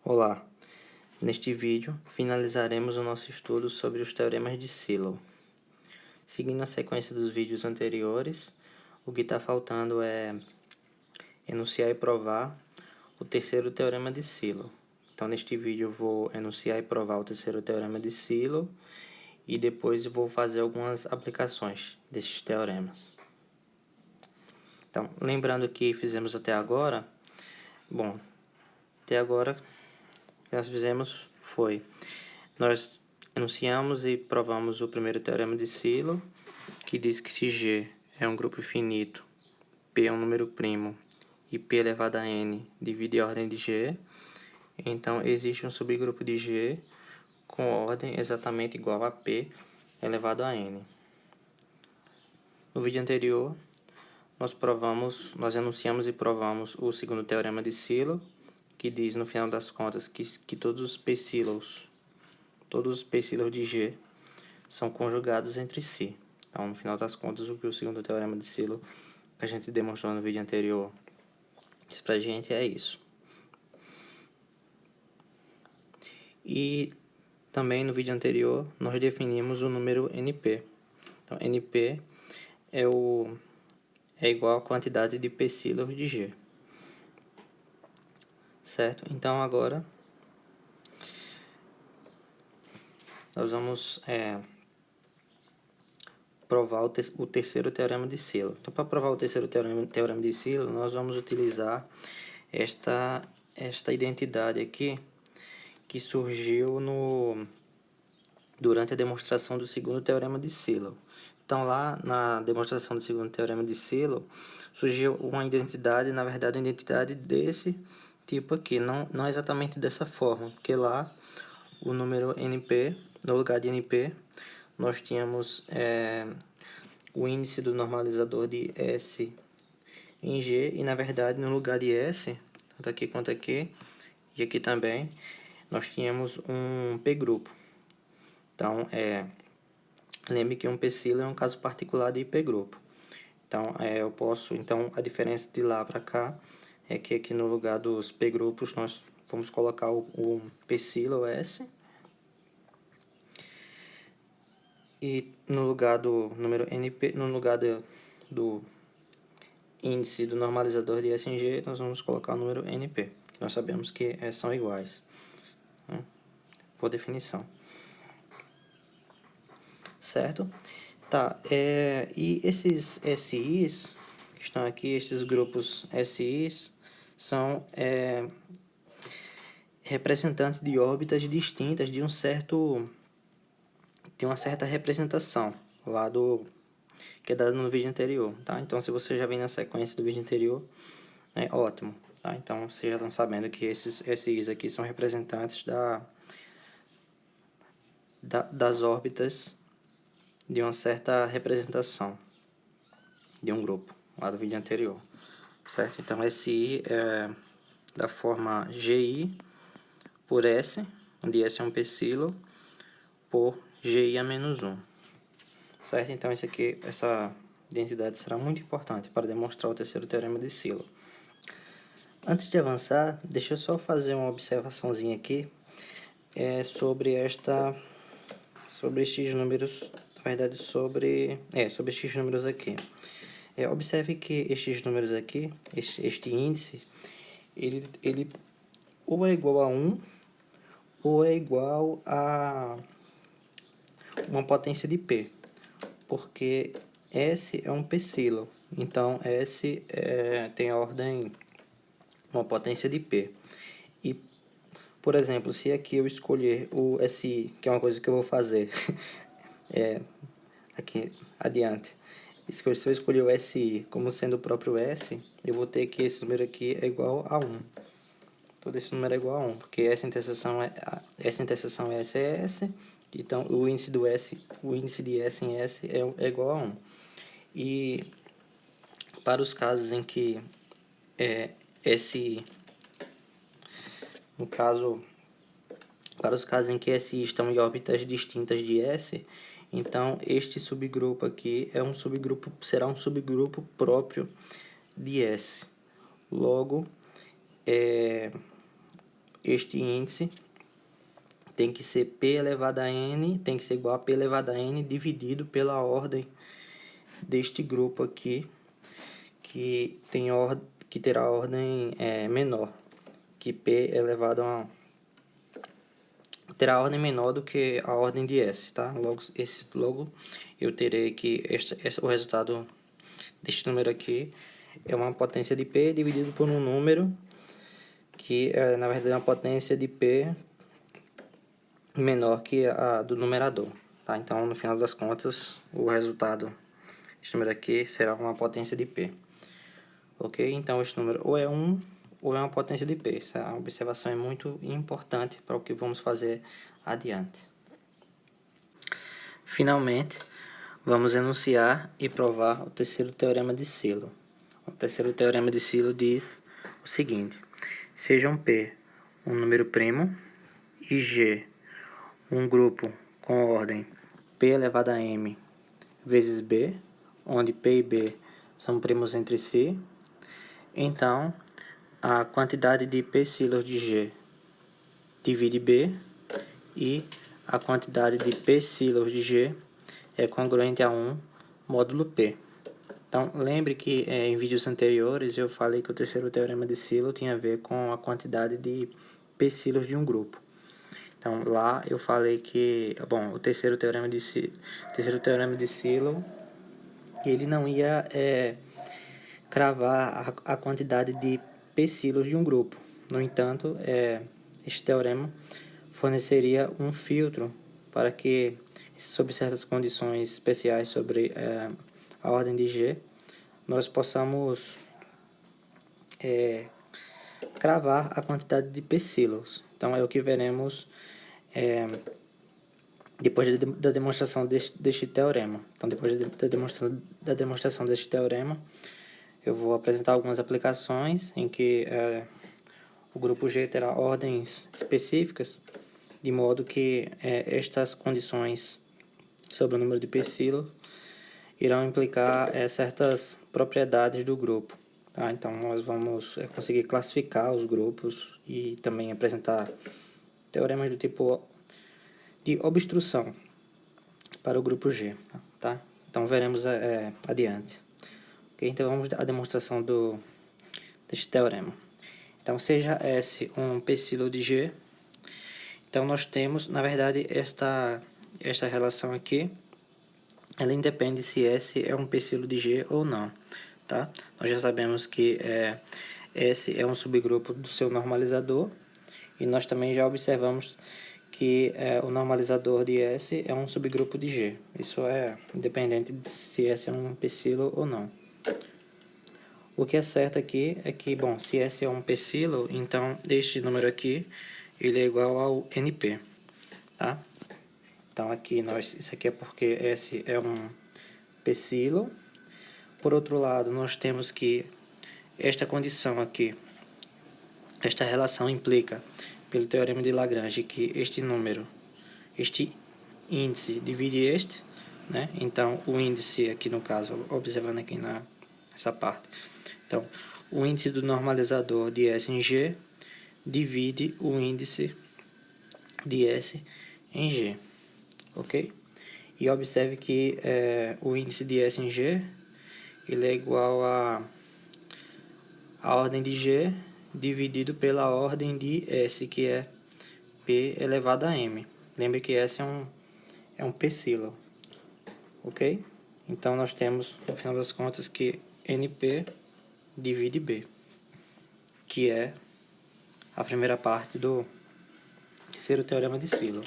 Olá, neste vídeo finalizaremos o nosso estudo sobre os teoremas de Sylow. Seguindo a sequência dos vídeos anteriores, o que está faltando é enunciar e provar o terceiro teorema de Sylow. Então, neste vídeo eu vou enunciar e provar o terceiro teorema de Sylow e depois vou fazer algumas aplicações desses teoremas. Então, lembrando o que fizemos até agora, até agora o que nós fizemos foi, nós enunciamos e provamos o primeiro teorema de Sylow, que diz que se G é um grupo finito, P é um número primo e P elevado a N divide a ordem de G, então existe um subgrupo de G com ordem exatamente igual a P elevado a N. No vídeo anterior, nós enunciamos e provamos o segundo teorema de Sylow, que diz, no final das contas, que todos os psílous de G são conjugados entre si. Então, no final das contas, o que o segundo teorema de Sylow, que a gente demonstrou no vídeo anterior, diz pra gente é isso. E também no vídeo anterior, nós definimos o número NP. Então, NP é igual à quantidade de psílous de G. Certo? Então, agora, nós vamos provar o terceiro teorema de Sylow. Então, para provar o terceiro teorema de Sylow, nós vamos utilizar esta identidade aqui, que surgiu durante a demonstração do segundo teorema de Sylow. Então, lá na demonstração do segundo teorema de Sylow, surgiu uma identidade, na verdade, uma identidade desse tipo aqui, não exatamente dessa forma, porque lá o número NP, no lugar de NP, nós tínhamos o índice do normalizador de S em G, e na verdade no lugar de S, tanto aqui quanto aqui, e aqui também, nós tínhamos um P-grupo. Então, lembre que um psílio é um caso particular de P-grupo. Então, a diferença de lá para cá é que aqui no lugar dos P-grupos nós vamos colocar o psílio S, e no lugar do número NP, no lugar do índice do normalizador de S em G, nós vamos colocar o número NP, que nós sabemos que são iguais, né, por definição. Certo? Tá, e esses SIs que estão aqui, esses grupos SIs, são representantes de órbitas distintas de uma certa representação lá que é dado no vídeo anterior, tá? Então, se você já vem na sequência do vídeo anterior, ótimo, tá? Então, vocês já estão sabendo que esses SIs aqui são representantes das órbitas de uma certa representação de um grupo, lá do vídeo anterior, certo? Então, SI é da forma GI por S, onde S é um psílio, por GI a menos 1, certo? Então, essa identidade será muito importante para demonstrar o terceiro teorema de Sylow. Antes de avançar, deixa eu só fazer uma observaçãozinha aqui sobre estes números, na verdade, sobre estes números aqui. Observe que estes números aqui, este índice, ele ou é igual a 1 ou é igual a uma potência de P, porque S é um psílio, então S tem a ordem, uma potência de P. E, por exemplo, se aqui eu escolher o SI, que é uma coisa que eu vou fazer aqui adiante, se eu escolher o SI como sendo o próprio S, eu vou ter que esse número aqui é igual a 1. Todo esse número é igual a 1, porque essa interseção é S é S, então o índice de S em S é igual a 1. E para os casos em que para os casos em que SI estão em órbitas distintas de S, então este subgrupo aqui será um subgrupo próprio de S. Logo, este índice tem que ser P elevado a N, tem que ser igual a P elevado a N dividido pela ordem deste grupo aqui, que terá ordem menor, que P elevado a terá ordem menor do que a ordem de S, tá? Logo eu terei que o resultado deste número aqui é uma potência de P dividido por um número que na verdade é uma potência de P menor que a do numerador, tá? Então, no final das contas, o resultado deste número aqui será uma potência de P. Ok? Então, este número ou é 1 ou é uma potência de P. Essa observação é muito importante para o que vamos fazer adiante. Finalmente, vamos enunciar e provar o terceiro teorema de Sylow. O terceiro teorema de Sylow diz o seguinte: sejam P um número primo e G um grupo com ordem P elevado a M vezes B, onde P e B são primos entre si, então a quantidade de P-Sylows de G divide B e a quantidade de P-Sylows de G é congruente a 1 módulo P. Então, lembre que em vídeos anteriores eu falei que o terceiro teorema de Sylow tinha a ver com a quantidade de P-Sylows de um grupo. Então, lá eu falei que, o terceiro teorema de Sylow, ele não ia cravar a quantidade de P-Sylows de um grupo. No entanto, este teorema forneceria um filtro para que, sob certas condições especiais sobre a ordem de G, nós possamos cravar a quantidade de P-Sylows. Então, é o que veremos depois da demonstração deste teorema. Então, depois da demonstração deste teorema, eu vou apresentar algumas aplicações em que o grupo G terá ordens específicas, de modo que estas condições sobre o número de P-Sylows irão implicar certas propriedades do grupo. Tá? Então, nós vamos conseguir classificar os grupos e também apresentar teoremas do tipo de obstrução para o grupo G. Tá? Então, veremos adiante. Okay? Então, vamos à demonstração deste teorema. Então, seja S um P-Sylow de G, então nós temos, na verdade, esta relação aqui, ela independe se S é um P-Sylow de G ou não, tá? Nós já sabemos que S é um subgrupo do seu normalizador, e nós também já observamos que o normalizador de S é um subgrupo de G. Isso é independente de se S é um P-Sylow ou não. O que é certo aqui é que, se S é um P-Sylow, então este número aqui ele é igual ao NP, tá? Então aqui isso aqui é porque S é um P-Sylow. Por outro lado, nós temos que esta condição aqui, esta relação implica, pelo teorema de Lagrange, que este índice divide este, né? Então o índice aqui no caso, observando aqui nessa parte, então o índice do normalizador de S em G divide o índice de S em G, ok? E observe que o índice de S em G ele é igual a ordem de G dividido pela ordem de S, que é P elevado a M. Lembre que S é um P-Sylow, ok? Então, nós temos, no final das contas, que NP divide B, que é a primeira parte do terceiro teorema de Sylow.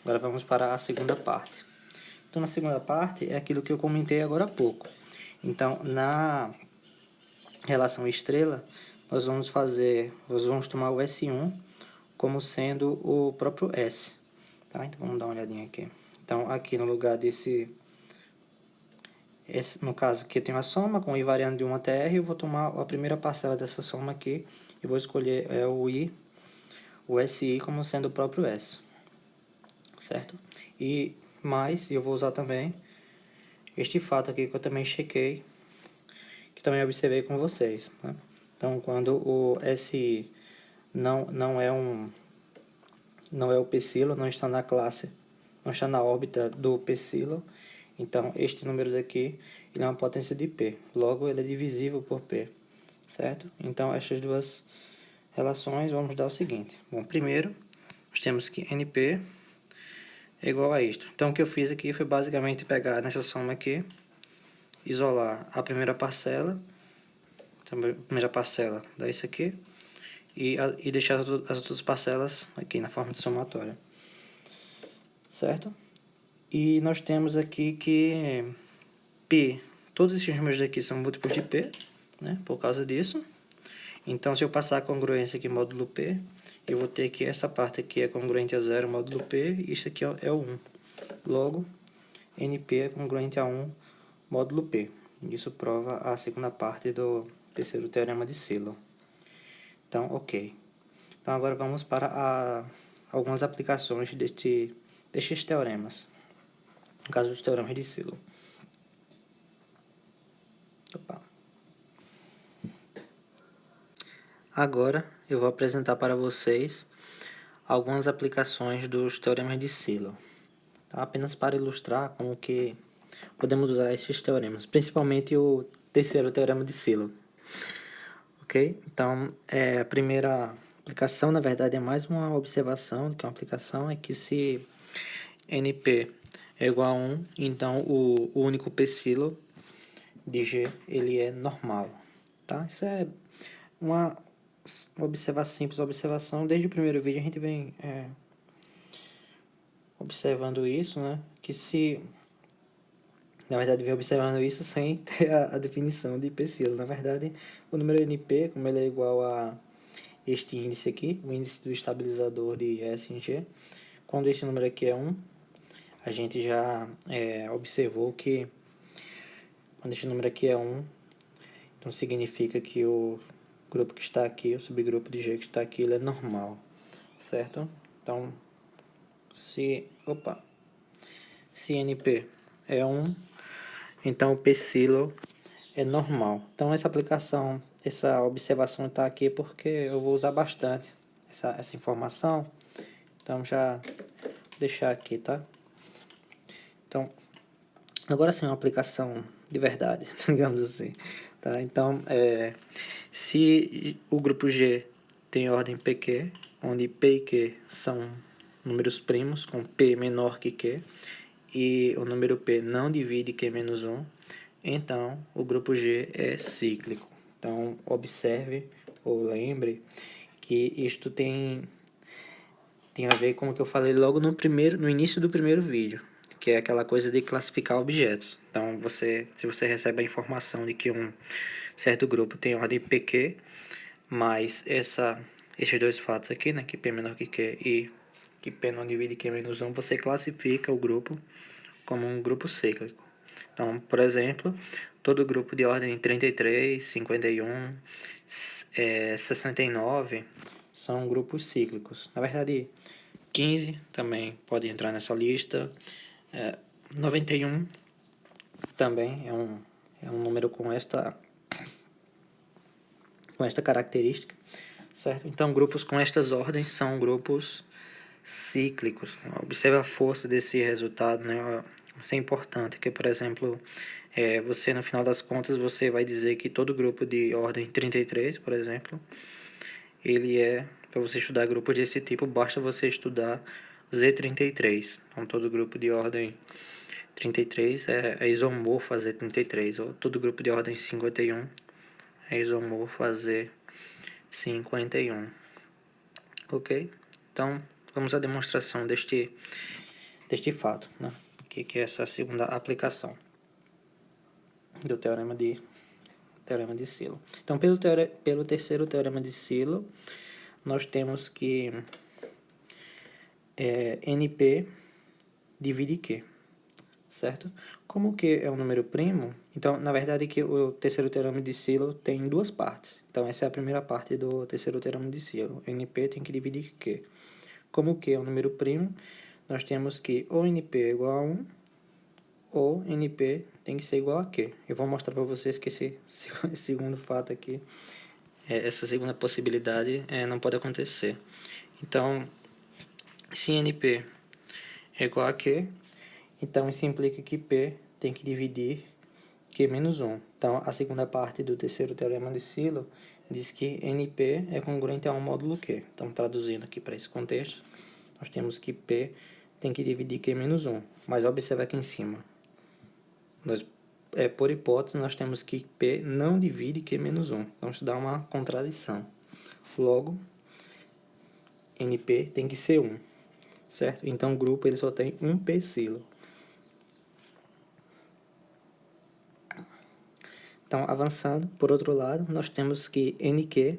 Agora vamos para a segunda parte. Então, na segunda parte é aquilo que eu comentei agora há pouco. Então, na relação estrela, nós vamos tomar o S1 como sendo o próprio S. Tá? Então, vamos dar uma olhadinha aqui. Então, aqui no lugar no caso aqui eu tenho a soma com I variando de 1 até R, eu vou tomar a primeira parcela dessa soma aqui e vou escolher o SI como sendo o próprio S, certo? E mais, eu vou usar também este fato aqui que eu também chequei, que também observei com vocês, né? Então, quando o SI não é o psilo, não está na classe, não está na órbita do psilo. Então, este número daqui, ele é uma potência de P. Logo, ele é divisível por P, certo? Então, essas duas relações, vamos dar o seguinte. Bom, primeiro, nós temos que NP é igual a isto. Então, o que eu fiz aqui foi basicamente pegar nessa soma aqui, isolar a primeira parcela, então, a primeira parcela dá isso aqui, e deixar as outras parcelas aqui na forma de somatória, certo? E nós temos aqui que P, todos esses números daqui são múltiplos de P, né, por causa disso. Então, se eu passar a congruência aqui módulo P, eu vou ter que essa parte aqui é congruente a 0 módulo P, e isso aqui é o 1. Logo, NP é congruente a 1 módulo P. Isso prova a segunda parte do terceiro teorema de Silo. Então, ok. Então, agora vamos para algumas aplicações destes teoremas. No caso dos teoremas de Silo. Opa. Agora, eu vou apresentar para vocês algumas aplicações dos teoremas de Silo. Tá? Apenas para ilustrar como que podemos usar esses teoremas, principalmente o terceiro teorema de Silo. Ok? Então, a primeira aplicação, na verdade, é mais uma observação do que uma aplicação, é que se NP é igual a 1, então o único psilo de G ele é normal. Tá? Isso é uma simples observação. Desde o primeiro vídeo a gente vem observando isso, né? Que se... Na verdade, vem observando isso sem ter a definição de psilo. Na verdade, o número NP, como ele é igual a este índice aqui, o índice do estabilizador de S em G, quando esse número aqui é 1, a gente já observou que quando esse número aqui é 1, então significa que o grupo que está aqui, o subgrupo de G que está aqui, ele é normal, certo? Então, se NP é 1, então o psilo é normal. Então, essa observação está aqui porque eu vou usar bastante essa informação. Então, já vou deixar aqui, tá? Então, agora sim, uma aplicação de verdade, digamos assim. Tá? Então, se o grupo G tem ordem PQ, onde P e Q são números primos, com P menor que Q, e o número P não divide Q menos 1, então o grupo G é cíclico. Então, observe ou lembre que isto tem a ver com o que eu falei logo no início do primeiro vídeo, que é aquela coisa de classificar objetos. Então, se você recebe a informação de que um certo grupo tem ordem PQ, mas esses dois fatos aqui, né, que P menor que Q e que P não divide Q menos 1, você classifica o grupo como um grupo cíclico. Então, por exemplo, todo grupo de ordem 33, 51, 69 são grupos cíclicos. Na verdade, 15 também pode entrar nessa lista. 91 também é um número com esta característica, certo? Então, grupos com estas ordens são grupos cíclicos. Observe a força desse resultado, né? Isso é importante, porque, por exemplo, você, no final das contas, você vai dizer que todo grupo de ordem 33, por exemplo, ele para você estudar grupos desse tipo, basta você estudar Z33. Então, todo grupo de ordem 33 é isomorfo a Z33, ou todo grupo de ordem 51 é isomorfo a Z51. Ok? Então, vamos à demonstração deste fato, né? Que é essa segunda aplicação do teorema de Silo. Então, pelo terceiro teorema de Silo, nós temos que NP divide Q, certo? Como Q é um número primo, então, na verdade, que o terceiro teorema de Silo tem duas partes. Então, essa é a primeira parte do terceiro teorema de Silo. NP tem que dividir Q. Como Q é um número primo, nós temos que ou NP é igual a 1, ou NP tem que ser igual a Q. Eu vou mostrar para vocês que esse segundo fato aqui essa segunda possibilidade não pode acontecer. Então, se NP é igual a Q, então isso implica que P tem que dividir Q menos 1. Então, a segunda parte do terceiro teorema de Sylow diz que NP é congruente a 1 módulo Q. Então, traduzindo aqui para esse contexto, nós temos que P tem que dividir Q menos 1. Mas observa aqui em cima. Por hipótese, nós temos que P não divide Q menos 1. Então, isso dá uma contradição. Logo, NP tem que ser 1. Certo? Então, o grupo ele só tem um P Sylow. Então, avançando, por outro lado, nós temos que NQ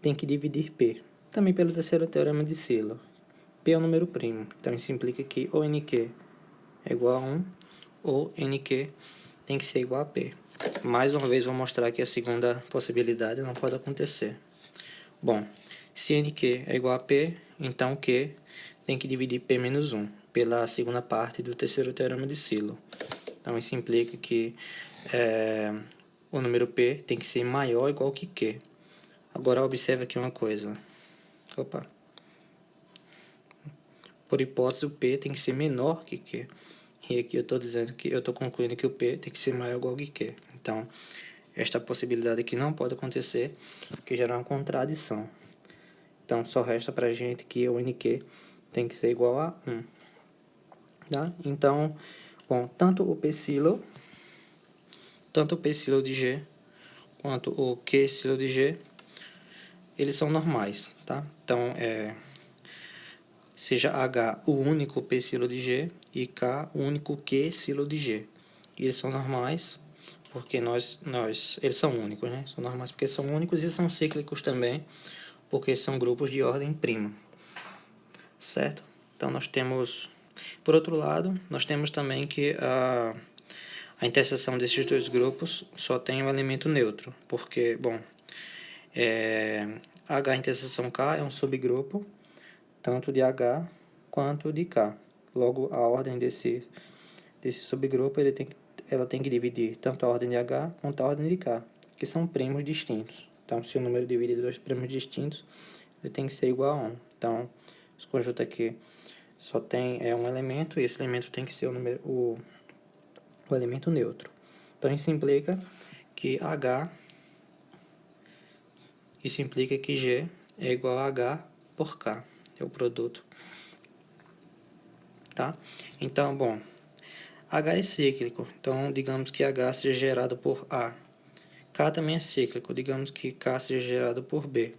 tem que dividir P, também pelo terceiro teorema de Sylow. P é um número primo, então isso implica que ou NQ é igual a 1, ou NQ tem que ser igual a P. Mais uma vez, vou mostrar que a segunda possibilidade não pode acontecer. Bom, se NQ é igual a P, então Q tem que dividir P menos 1, pela segunda parte do terceiro teorema de Sylow. Então, isso implica que o número P tem que ser maior ou igual que Q. Agora, observe aqui uma coisa. Por hipótese, o P tem que ser menor que Q. E aqui eu estou concluindo que o P tem que ser maior ou igual que Q. Então, esta possibilidade aqui não pode acontecer, porque gera uma contradição. Então, só resta para a gente que o NQ tem que ser igual a 1. Tá? Então, bom, tanto o P Sylow de G quanto o Q Sylow de G, eles são normais, tá? Então, seja H o único P Sylow de G e K o único Q Sylow de G. E eles são normais porque eles são únicos, né? São normais porque são únicos e são cíclicos também, porque são grupos de ordem prima. Certo? Então, nós temos... Por outro lado, nós temos também que a interseção desses dois grupos só tem um elemento neutro, porque, bom, H interseção K é um subgrupo tanto de H quanto de K. Logo, a ordem desse subgrupo ela tem que dividir tanto a ordem de H quanto a ordem de K, que são primos distintos. Então, se o número divide dois primos distintos, ele tem que ser igual a 1. Então, esse conjunto aqui só tem um elemento, e esse elemento tem que ser o elemento neutro. Então, isso implica que G é igual a H por K, é o produto. Tá? Então, bom, H é cíclico, então digamos que H seja gerado por A. K também é cíclico, digamos que K seja gerado por B.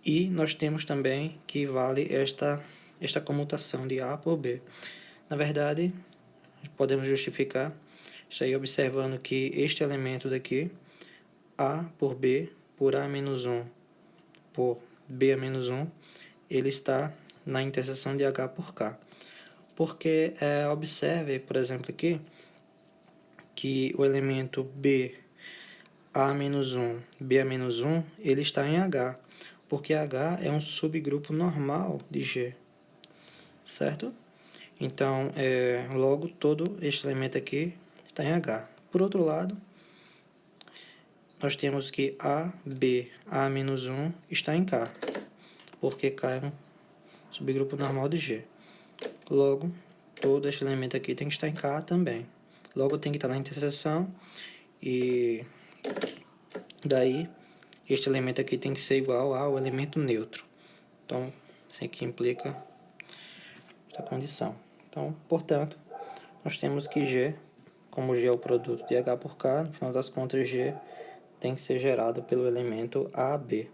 E nós temos também que vale esta comutação de A por B. Na verdade, podemos justificar isso aí observando que este elemento daqui, A por B, por A menos 1, por B a menos 1, ele está na interseção de H por K. Porque, observe, por exemplo, aqui, que o elemento B, A menos 1, B a menos 1, ele está em H, porque H é um subgrupo normal de G, certo? Então, logo, todo este elemento aqui está em H. Por outro lado, nós temos que AB, A menos 1, está em K, porque K é um subgrupo normal de G. Logo, todo este elemento aqui tem que estar em K também. Logo, tem que estar na interseção, e daí, este elemento aqui tem que ser igual ao elemento neutro. Então, isso aqui implica essa condição. Então, portanto, nós temos que G, como G é o produto de H por K, no final das contas, G tem que ser gerado pelo elemento AB.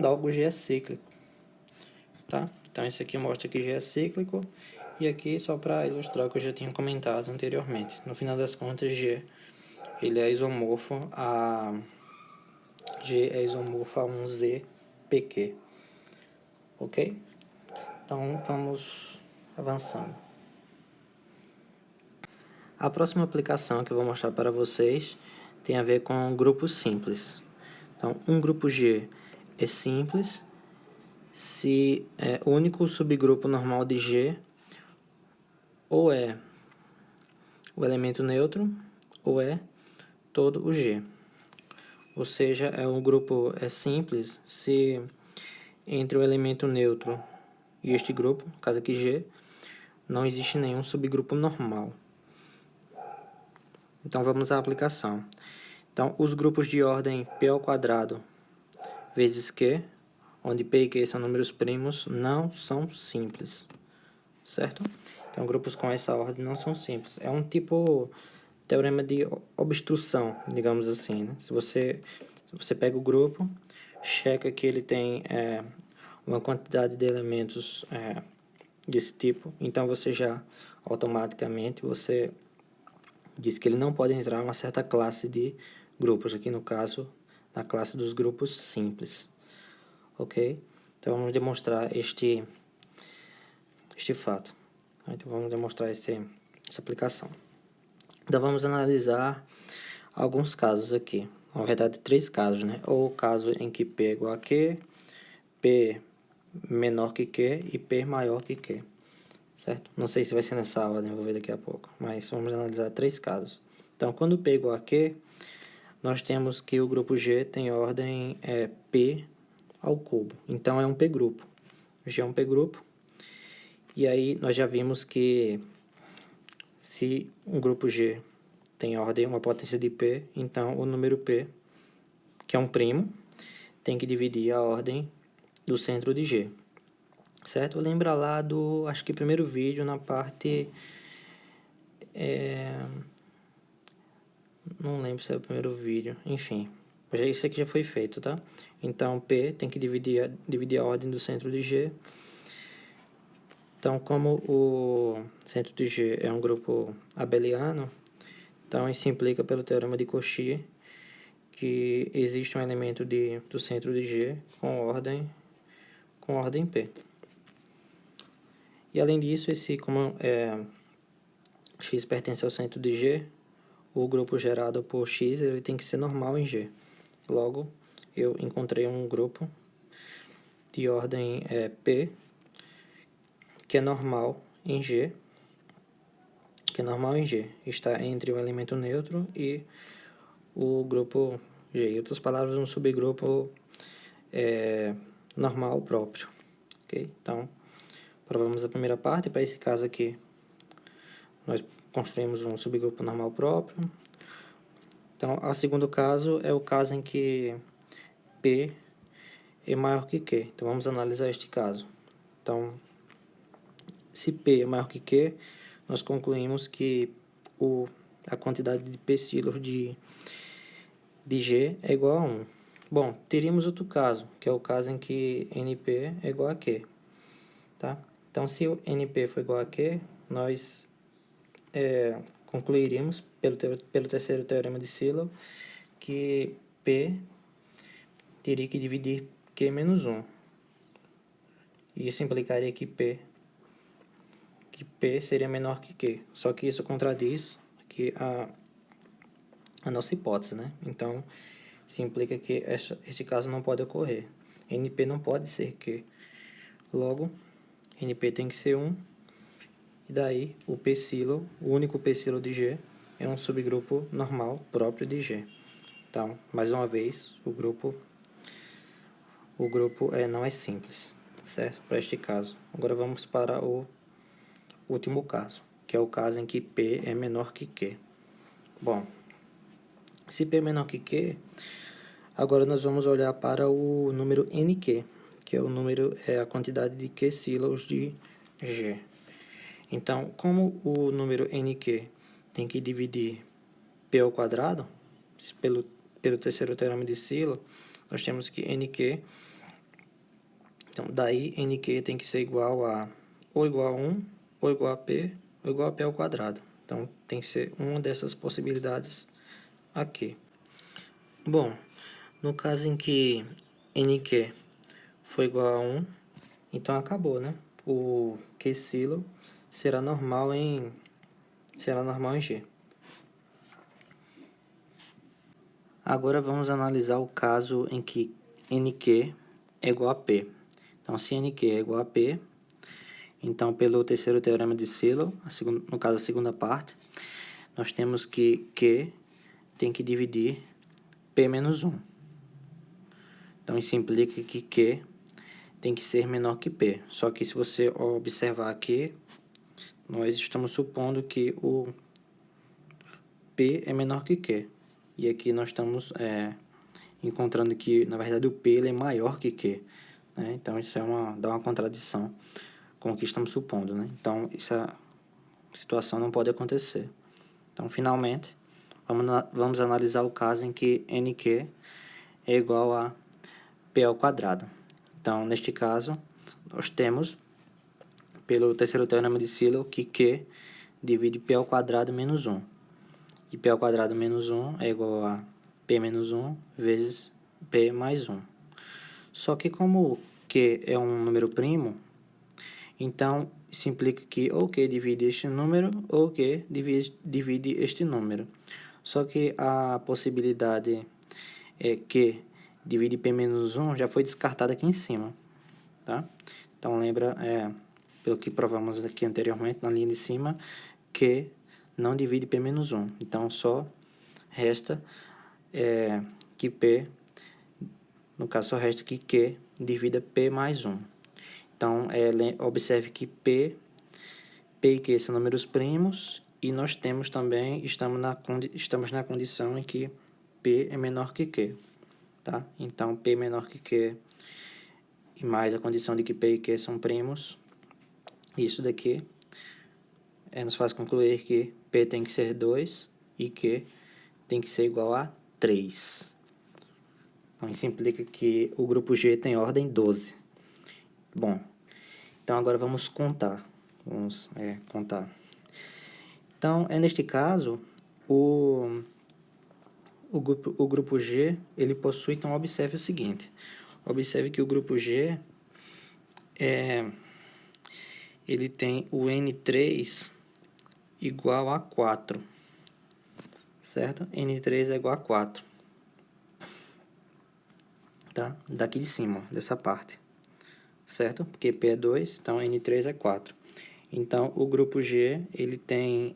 Logo, G é cíclico. Tá? Então, esse aqui mostra que G é cíclico. E aqui, só para ilustrar o que eu já tinha comentado anteriormente. No final das contas, G ele é isomorfo a um Z PQ. Ok? Então, vamos avançando. A próxima aplicação que eu vou mostrar para vocês tem a ver com grupos simples. Então, um grupo G é simples se o único subgrupo normal de G ou é o elemento neutro ou é todo o G. ou seja, um grupo é simples se entre o elemento neutro e este grupo, no caso aqui G, não existe nenhum subgrupo normal. Então, vamos à aplicação. Então, os grupos de ordem P ao quadrado vezes Q, onde P e Q são números primos, não são simples, certo? Então, grupos com essa ordem não são simples. É um tipo teorema de obstrução, digamos assim, né? Se você pega o grupo, checa que ele tem uma quantidade de elementos desse tipo, então você já automaticamente você diz que ele não pode entrar em uma certa classe de grupos, aqui no caso, na classe dos grupos simples. Ok? Então, vamos demonstrar este fato. Então, vamos demonstrar essa aplicação. Então, vamos analisar alguns casos aqui. Na verdade, 3 casos, né? Ou o caso em que P é igual a Q, P menor que Q e P maior que Q. Certo? Não sei se vai ser nessa ordem, eu vou ver daqui a pouco. Mas vamos analisar 3 casos. Então, quando P é igual a Q, nós temos que o grupo G tem ordem P ao cubo. Então, é um P-grupo. G é um P-grupo. E aí, nós já vimos que se um grupo G tem ordem, uma potência de P, então o número P, que é um primo, tem que dividir a ordem do centro de G. Certo? Lembra lá do, acho que primeiro vídeo, na parte... não lembro se é o primeiro vídeo, enfim. Isso aqui já foi feito, tá? Então, P tem que dividir a ordem do centro de G. Então, como o centro de G é um grupo abeliano, então isso implica pelo teorema de Cauchy que existe um elemento do centro de G com ordem P. E além disso, como X pertence ao centro de G, o grupo gerado por X ele tem que ser normal em G. Logo, eu encontrei um grupo de ordem P, que é normal em G, está entre o elemento neutro e o grupo G. Em outras palavras, um subgrupo normal próprio. Okay? Então, provamos a primeira parte. Para esse caso aqui, nós construímos um subgrupo normal próprio. Então, o segundo caso é o caso em que P é maior que Q. Então, vamos analisar este caso. Então, se P é maior que Q, nós concluímos que a quantidade de psílabos de G é igual a 1. Bom, teríamos outro caso, que é o caso em que NP é igual a Q. Tá? Então, se o NP for igual a Q, nós concluiríamos, pelo terceiro teorema de Sylow, que P teria que dividir Q menos 1. Isso implicaria que P seria menor que Q. Só que isso contradiz que a nossa hipótese, né? Então, isso implica que esse caso não pode ocorrer. NP não pode ser Q. Logo, NP tem que ser 1. E daí, o único psilo de G, é um subgrupo normal próprio de G. Então, mais uma vez, o grupo não é simples, certo? Para este caso. Agora vamos para o último caso, que é o caso em que P é menor que Q. Bom, se P é menor que Q, agora nós vamos olhar para o número NQ, que é a quantidade de Q-sílabos de G. Então, como o número NQ tem que dividir P ao quadrado, pelo terceiro teorema de Sylow, nós temos que NQ, então daí NQ tem que ser igual a 1, ou igual a P, ou igual a P ao quadrado. Então, tem que ser uma dessas possibilidades aqui. Bom, no caso em que NQ for igual a 1, então acabou, né? O Q-sílabo será normal em G. Agora vamos analisar o caso em que NQ é igual a P. Então, se NQ é igual a P, então, pelo terceiro teorema de Sylow, no caso a segunda parte, nós temos que Q tem que dividir P menos 1. Então, isso implica que Q tem que ser menor que P. Só que se você observar aqui, nós estamos supondo que o P é menor que Q. E aqui nós estamos encontrando que, na verdade, o P ele é maior que Q. Né? Então, isso dá uma contradição com o que estamos supondo. Né? Então, essa situação não pode acontecer. Então, finalmente, vamos analisar o caso em que NQ é igual a P ao quadrado. Então, neste caso, nós temos, pelo terceiro teorema de Sylow, que Q divide P ao quadrado menos 1. E P ao quadrado menos 1 é igual a P menos 1 vezes P mais 1. Só que como Q é um número primo, então isso implica que ou Q divide este número ou Q divide este número. Só que a possibilidade Q divide P menos 1 já foi descartada aqui em cima. Tá? Então lembra, pelo que provamos aqui anteriormente na linha de cima, Q não divide P menos 1. Então só resta que P, no caso só resta que Q divida P mais 1. Então observe que P e Q são números primos e nós temos também, estamos na condição em que P é menor que Q. Tá? Então P menor que Q e mais a condição de que P e Q são primos, isso daqui nos faz concluir que P tem que ser 2 e Q tem que ser igual a 3. Então, isso implica que o grupo G tem ordem 12. Bom, então agora vamos contar. Vamos contar. Então, neste caso, o grupo G, ele possui, então observe o seguinte. Observe que o grupo G, ele tem o N3 igual a 4. Certo? N3 é igual a 4. Tá? Daqui de cima, dessa parte. Certo? Porque P é 2, então N3 é 4. Então, o grupo G, ele tem...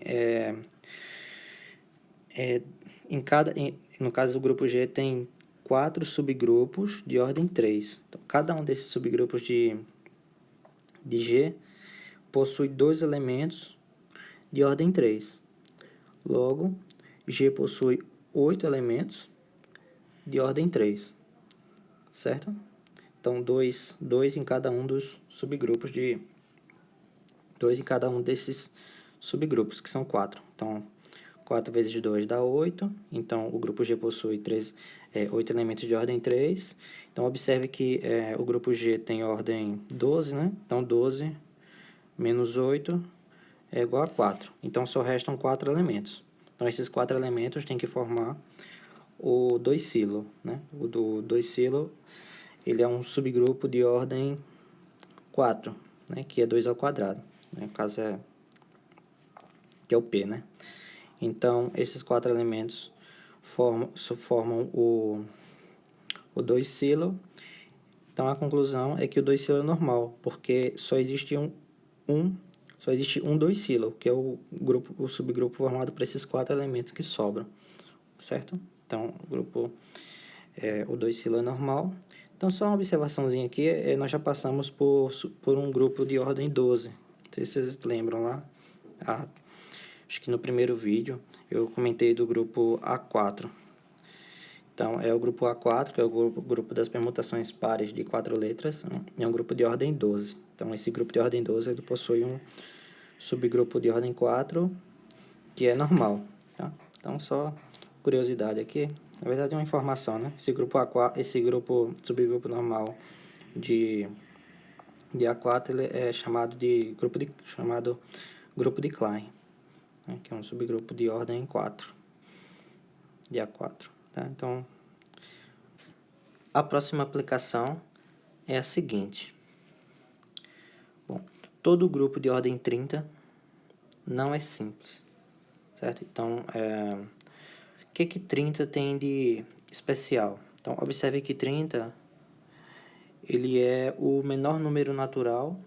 no caso, o grupo G tem 4 subgrupos de ordem 3. Então, cada um desses subgrupos de G possui 2 elementos de ordem 3. Logo, G possui 8 elementos de ordem 3. Certo? Então, 2 em cada um dos subgrupos 2 em cada um desses subgrupos, que são 4. Então, 4 vezes 2 dá 8. Então, o grupo G possui 8 elementos de ordem 3. Então, observe que o grupo G tem ordem 12, né? Então, 12 menos 8 é igual a 4. Então, só restam 4 elementos. Então, esses 4 elementos têm que formar o 2-silo, né? O do 2-silo, ele é um subgrupo de ordem 4, né? Que é 2 ao quadrado. No caso, que é o P, né? Então, esses 4 elementos formam o 2-silo. Então, a conclusão é que o 2-silo é normal, porque só existe um 2-silo, que é o subgrupo formado por esses 4 elementos que sobram, certo? Então, o 2-silo é normal. Então, só uma observaçãozinha aqui, nós já passamos por um grupo de ordem 12. Não sei se vocês lembram lá. Acho que no primeiro vídeo eu comentei do grupo A4. Então, é o grupo A4, que é o grupo das permutações pares de 4 letras, é um grupo de ordem 12. Então, esse grupo de ordem 12 ele possui um subgrupo de ordem 4, que é normal. Tá? Então, só curiosidade aqui. Na verdade, é uma informação, né? Subgrupo normal de A4 ele é chamado grupo de Klein, né? Que é um subgrupo de ordem 4, de A4. Tá? Então, a próxima aplicação é a seguinte. Bom, todo grupo de ordem 30 não é simples, certo? Então, o que 30 tem de especial? Então, observe que 30 ele é o menor número natural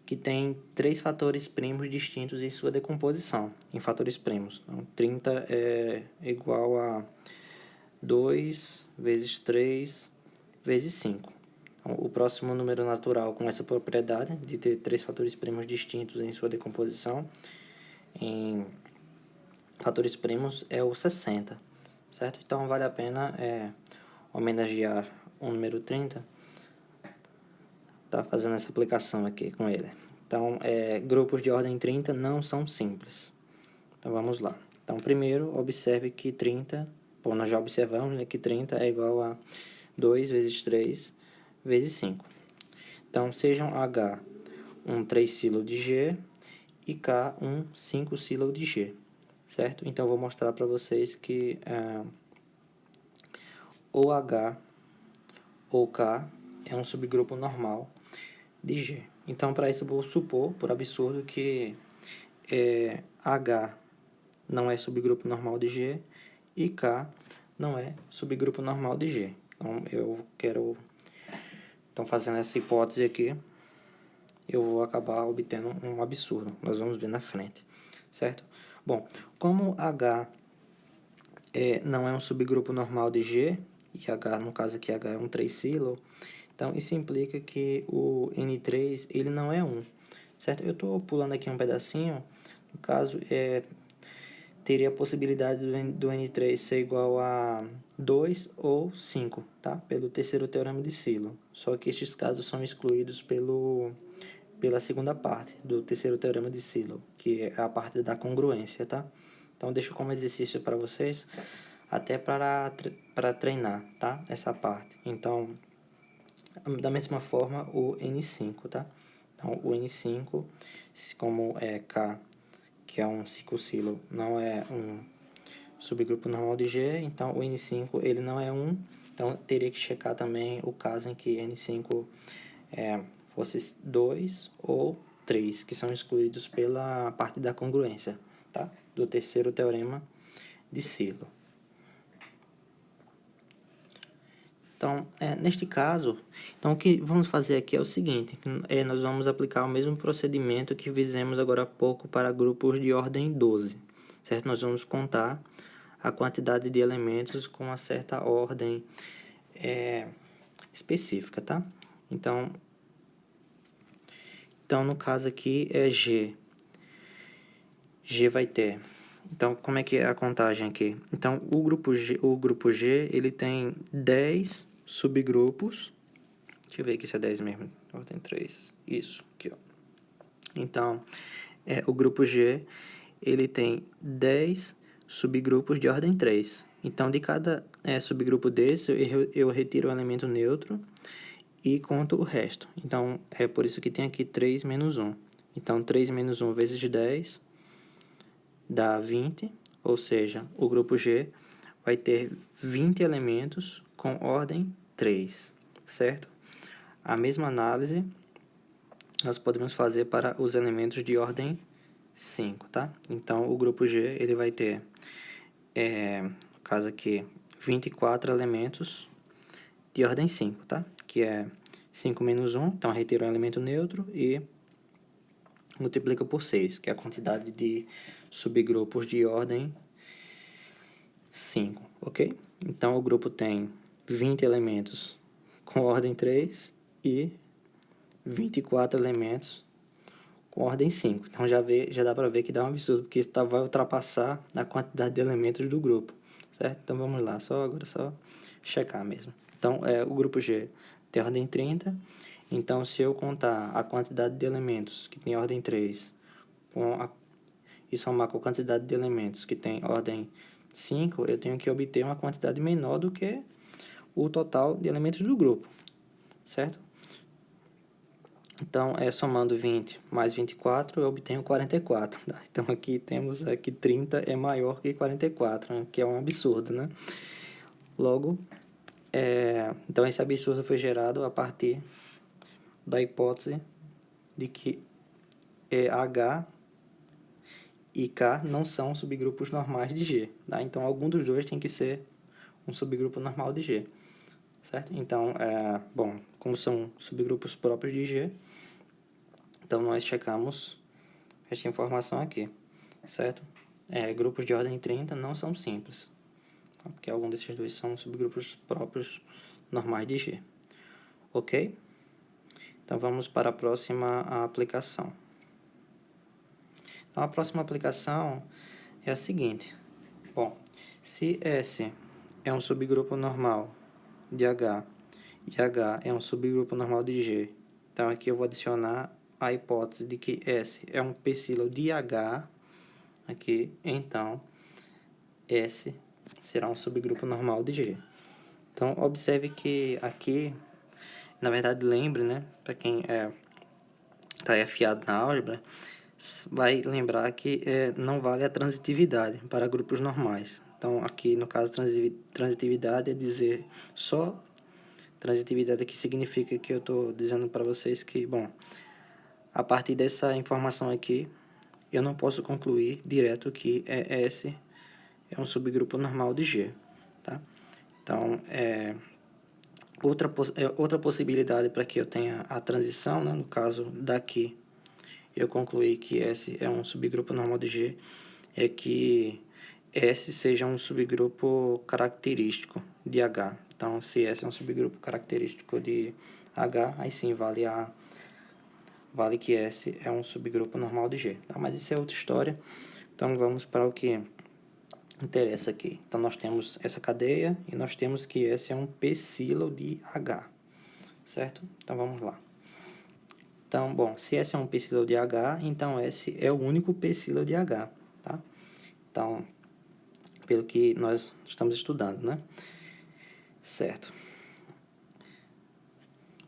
que tem 3 fatores primos distintos em sua decomposição, em fatores primos. Então, 30 é igual a 2 vezes 3 vezes 5. Então, o próximo número natural com essa propriedade de ter 3 fatores primos distintos em sua decomposição em fatores primos é o 60, certo? Então, vale a pena homenagear o número 30, tá fazendo essa aplicação aqui com ele. Então, grupos de ordem 30 não são simples. Então, vamos lá. Então, primeiro, observe que 30, bom, nós já observamos, né, que 30 é igual a 2 vezes 3 vezes 5. Então, sejam H um 3 sílabo de G e K um 5 sílabo de G, certo? Então, eu vou mostrar para vocês que ou H ou K é um subgrupo normal de G. Então, para isso, eu vou supor, por absurdo, que H não é subgrupo normal de G e K não é subgrupo normal de G. Então, fazendo essa hipótese aqui, eu vou acabar obtendo um absurdo. Nós vamos ver na frente, certo? Bom, como H não é um subgrupo normal de G, e H, no caso aqui, H é um 3 sílabo, então isso implica que o N3 ele não é 1, certo? Eu estou pulando aqui um pedacinho, no caso, teria a possibilidade do N3 ser igual a 2 ou 5, tá? Pelo terceiro teorema de Silo. Só que estes casos são excluídos pela segunda parte do terceiro teorema de Silo, que é a parte da congruência, tá? Então, deixo como exercício para vocês, até para treinar, tá? Essa parte. Então, da mesma forma, o N5, tá? Então, o N5, como é K, que é um ciclosílabo, não é um subgrupo normal de G, então o N5 ele não é 1, então teria que checar também o caso em que N5 fosse 2 ou 3, que são excluídos pela parte da congruência, tá? Do terceiro teorema de Silo. Então, neste caso, então, o que vamos fazer aqui é o seguinte, nós vamos aplicar o mesmo procedimento que fizemos agora há pouco para grupos de ordem 12, certo? Nós vamos contar a quantidade de elementos com uma certa ordem específica, tá? Então, no caso aqui é G. G vai ter... Então, como é que é a contagem aqui? Então, o grupo G ele tem 10 subgrupos. Deixa eu ver aqui se é 10 mesmo. Ordem 3. Isso, aqui, ó. Então, o grupo G, ele tem 10 subgrupos de ordem 3. Então, de cada subgrupo desse, eu retiro o elemento neutro e conto o resto. Então, é por isso que tem aqui 3 menos 1. Então, 3 menos 1 vezes 10 dá 20, ou seja, o grupo G vai ter 20 elementos com ordem 3, certo? A mesma análise nós podemos fazer para os elementos de ordem 5, tá? Então, o grupo G ele vai ter, no caso aqui, 24 elementos de ordem 5, tá? Que é 5 menos 1, então retira um elemento neutro e multiplica por 6, que é a quantidade de subgrupos de ordem 5, ok? Então, o grupo tem 20 elementos com ordem 3 e 24 elementos com ordem 5. Então, já dá para ver que dá um absurdo, porque isso vai ultrapassar a quantidade de elementos do grupo, certo? Então, vamos lá, agora só checar mesmo. Então, o grupo G tem ordem 30, então, se eu contar a quantidade de elementos que tem ordem 3 e somar com a quantidade de elementos que tem ordem 5, eu tenho que obter uma quantidade menor do que o total de elementos do grupo, certo? Então, somando 20 mais 24, eu obtenho 44. Tá? Então, aqui temos que 30 é maior que 44, né? Que é um absurdo, né? Logo, então esse absurdo foi gerado a partir da hipótese de que H e K não são subgrupos normais de G. Tá? Então, algum dos dois tem que ser um subgrupo normal de G. Certo? Então, bom, como são subgrupos próprios de G, então nós checamos esta informação aqui, certo? Grupos de ordem 30 não são simples. tá? Porque algum desses dois são subgrupos próprios normais de G. Ok? Então, vamos para a próxima aplicação. Então, a próxima aplicação é a seguinte. Bom, se S é um subgrupo normal de H e H é um subgrupo normal de G, então aqui eu vou adicionar a hipótese de que S é um psilo de H, aqui, então S será um subgrupo normal de G. Então, observe que aqui, na verdade, lembre, né, para quem está afiado na álgebra, vai lembrar que não vale a transitividade para grupos normais. Então, aqui, no caso, transitividade é dizer só transitividade, aqui significa que eu estou dizendo para vocês que, bom, a partir dessa informação aqui, eu não posso concluir direto que S é um subgrupo normal de G, tá? Então, outra possibilidade para que eu tenha a transição, né, no caso daqui, eu concluí que S é um subgrupo normal de G, é que S seja um subgrupo característico de H. Então, se S é um subgrupo característico de H, aí sim vale que S é um subgrupo normal de G. Tá? Mas isso é outra história. Então, vamos para o que interessa aqui. Então, nós temos essa cadeia e nós temos que S é um psilo de H. Certo? Então, vamos lá. Então, bom, se S é um psilo de H, então S é o único psilo de H, tá? Então, pelo que nós estamos estudando, né? Certo.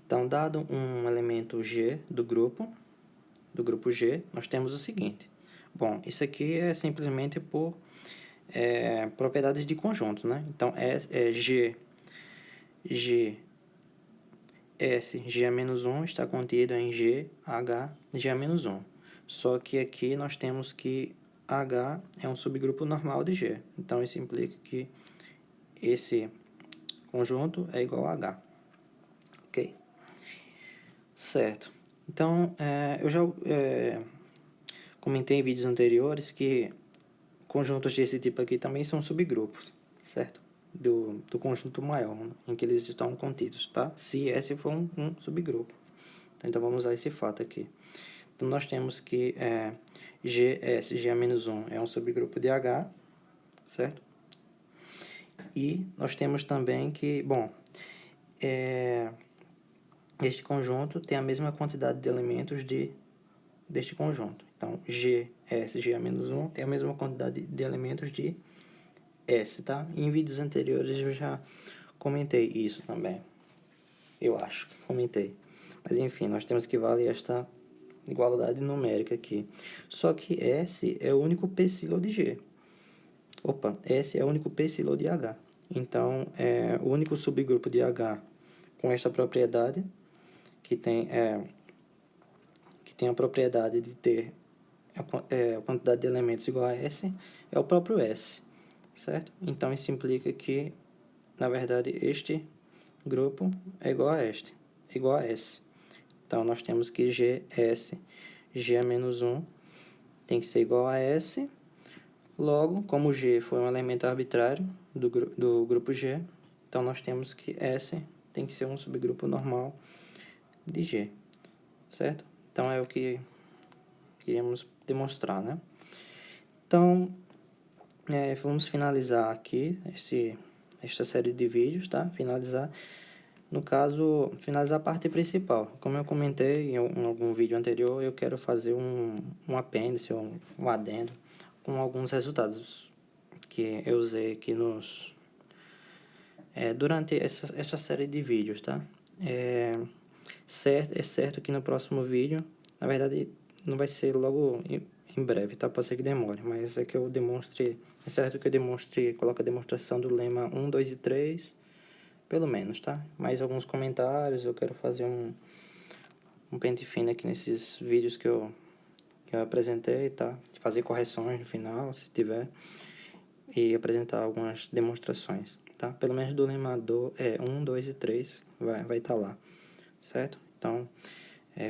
Então, dado um elemento G do grupo G, nós temos o seguinte. Bom, isso aqui é simplesmente por propriedades de conjunto, né? Então, G, S, G-1 está contido em G, H, G-1. Só que aqui nós temos que H é um subgrupo normal de G. Então, isso implica que esse conjunto é igual a H. Ok? Certo. Então, eu já comentei em vídeos anteriores que conjuntos desse tipo aqui também são subgrupos, certo? Do conjunto maior, em que eles estão contidos, tá? Se S for um subgrupo. Então, vamos usar esse fato aqui. Então, nós temos que GS, G-1 é um subgrupo de H, certo? E nós temos também que, bom, este conjunto tem a mesma quantidade de elementos deste conjunto. Então, GS, G-1 tem a mesma quantidade de elementos de S, tá? Em vídeos anteriores eu já comentei isso também. Eu acho que comentei. Mas, enfim, nós temos que valer esta igualdade numérica aqui. Só que S é o único psilo de G. Opa, S é o único psilo de H. Então, o único subgrupo de H com esta propriedade, que tem a propriedade de ter a quantidade de elementos igual a S, é o próprio S, certo? Então, isso implica que, na verdade, este grupo é igual a este, igual a S. Então, nós temos que GS, G-1 tem que ser igual a S. Logo, como G foi um elemento arbitrário do grupo G, então nós temos que S tem que ser um subgrupo normal de G, certo? Então, é o que queríamos demonstrar, né? Então, vamos finalizar aqui esta série de vídeos, tá? No caso, finalizar a parte principal. Como eu comentei em algum vídeo anterior, eu quero fazer um apêndice, um adendo, com alguns resultados que eu usei aqui durante essa série de vídeos, tá? É certo que no próximo vídeo, na verdade, não vai ser logo em breve, tá? Pode ser que demore, mas é certo que eu demonstre, coloque a demonstração do lema 1, 2 e 3, pelo menos, tá? Mais alguns comentários, eu quero fazer um pente fino aqui nesses vídeos que eu apresentei, tá? Fazer correções no final, se tiver, e apresentar algumas demonstrações, tá? Pelo menos do lema 1, 2 e 3 vai estar lá, certo? Então,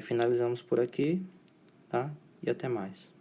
finalizamos por aqui, tá? E até mais.